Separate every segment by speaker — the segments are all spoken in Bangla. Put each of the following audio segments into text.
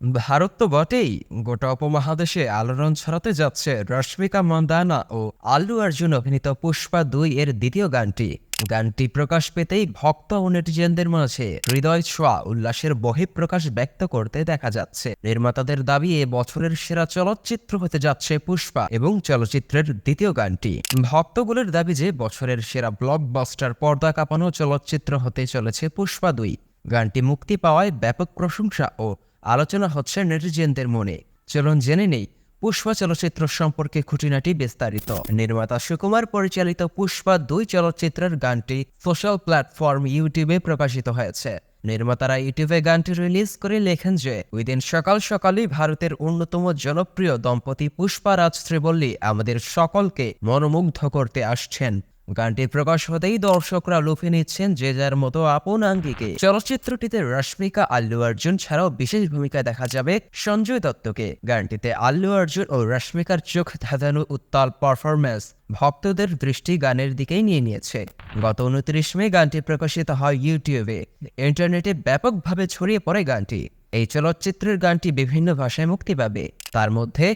Speaker 1: ভারত তো বটেই, গোটা উপমহাদেশে আলোড়ন ছড়াতে যাচ্ছে রশ্মিকা মান্দানা ও আল্লু অর্জুন অভিনীত পুষ্পা 2 এর দ্বিতীয় গানটি। গানটি প্রকাশ পেতেই ভক্ত ও নেটিজেনদের মাঝে হৃদয় ছোঁয়া উল্লাসের বহিঃপ্রকাশ ব্যক্ত করতে দেখা যাচ্ছে। নির্মাতাদের দাবি এ বছরের সেরা চলচ্চিত্র হতে যাচ্ছে পুষ্পা এবং চলচ্চিত্রের দ্বিতীয় গানটি। ভক্তগুলোর দাবি যে বছরের সেরা ব্লকবাস্টার পর্দা কাঁপানো চলচ্চিত্র হতে চলেছে পুষ্পা 2। গানটি মুক্তি পাওয়ায় ব্যাপক প্রশংসা ও আলোচনা হচ্ছে নেটিজেনদের মনে। চলুন জেনে নেই পুষ্পা চলচ্চিত্র সম্পর্কে খুঁটিনাটি বিস্তারিত। নির্মাতা সুকুমার পরিচালিত পুষ্পা 2 চলচ্চিত্রের গানটি সোশ্যাল প্ল্যাটফর্ম ইউটিউবে প্রকাশিত হয়েছে। নির্মাতারা ইউটিউবে গানটি রিলিজ করে লেখেন যে ওই দিন সকাল সকালই ভারতের অন্যতম জনপ্রিয় দম্পতি পুষ্পা রাজ শ্রীবল্লী আমাদের সকলকে মনোমুগ্ধ করতে আসছেন। গানটি প্রকাশ হতেই দর্শকরা লুফে নিচ্ছেন যে যার মতো আপন আঙ্গিকে। চলচ্চিত্রটিতে রশ্মিকা, আল্লু অর্জুন ছাড়াও বিশেষ ভূমিকায় দেখা যাবে সঞ্জয় দত্তকে। গানটিতে আল্লু অর্জুন ও রশ্মিকার চোখ ধাঁধানো উত্তাল পারফরম্যান্স ভক্তদের দৃষ্টি গানের দিকেই নিয়ে নিয়েছে। গত 29 মে গানটি প্রকাশিত হয় ইউটিউবে। ইন্টারনেটে ব্যাপকভাবে ছড়িয়ে পড়ে গানটি। এই চলচ্চিত্রের গানটি বিভিন্ন ভাষায় মুক্তি পাবে। তার মধ্যে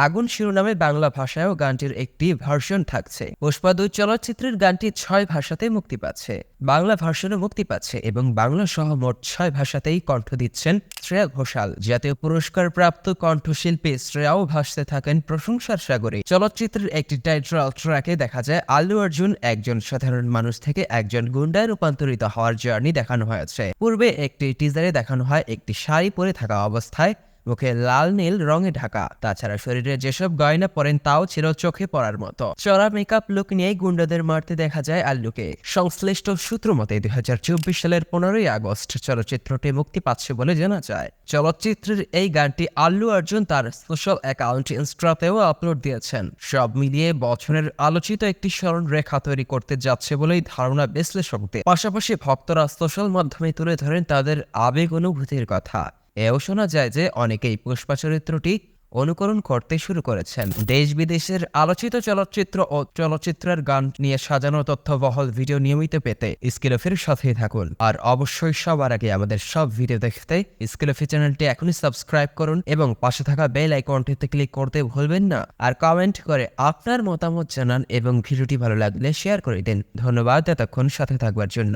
Speaker 1: আগুন শিরোনামে বাংলা ভাষায়ও গানটির একটি ভার্সন থাকছে। পুষ্পা 2 চলচ্চিত্রের গানটি 6 ভাষাতে মুক্তি পাচ্ছে, বাংলা ভার্সনও মুক্তি পাচ্ছে এবং বাংলা সহ মোট 6 ভাষাতেই কণ্ঠ দিচ্ছেন শ্রেয়া ঘোষাল। জাতীয় পুরস্কার প্রাপ্ত কণ্ঠশিল্পী শ্রেয়াও ভাসতে থাকেন প্রশংসার সাগরে। চলচ্চিত্রের একটি টাইটেল ট্র্যাকে দেখা যায় আল্লু অর্জুন একজন সাধারণ মানুষ থেকে একজন গুন্ডায় রূপান্তরিত হওয়ার জার্নি দেখানো হয়েছে। পূর্বে একটি টিজারে দেখানো হয় একটি শাড়ি পরে থাকা অবস্থায় মুখে লাল নীল রঙে ঢাকা। তাছাড়া শরীরে যেসব গয়না পরেন তাও ছিল চোখে পড়ার মতো। চড়া মেকআপ লুক নিয়ে গুন্ডাদের মারতে দেখা যায় আল্লুকে। সংশ্লিষ্ট সূত্র মতে 2024 সালের 15ই আগস্ট চলচ্চিত্রটি মুক্তি পাচ্ছে বলে জানা যায়। চলচ্চিত্রের এই গানটি আল্লু অর্জুন তার সোশ্যাল অ্যাকাউন্ট ইনস্টাতেও আপলোড দিয়েছেন। সব মিলিয়ে বছরের আলোচিত একটি স্মরণ রেখা তৈরি করতে যাচ্ছে বলেই ধারণা বিশ্লেষকদের। পাশাপাশি ভক্তরা সোশ্যাল মাধ্যমে তুলে ধরেন তাদের আবেগ অনুভূতির কথা। এও শোনা যায় যে অনেকেই পুষ্পা চরিত্রটি অনুকরণ করতে শুরু করেছেন। দেশ বিদেশের আলোচিত চলচ্চিত্র ও চলচ্চিত্রের গান নিয়ে সাজানো তথ্যবহল ভিডিও নিয়মিত পেতে স্কিলফির সাথেই থাকুন। আর অবশ্যই সবার আগে আমাদের সব ভিডিও দেখতে স্কিলফি চ্যানেলটি এখনই সাবস্ক্রাইব করুন এবং পাশে থাকা বেল আইকনটিতে ক্লিক করতে ভুলবেন না। আর কমেন্ট করে আপনার মতামত জানান এবং ভিডিওটি ভালো লাগলে শেয়ার করে দিন। ধন্যবাদ এতক্ষণ সাথে থাকবার জন্য।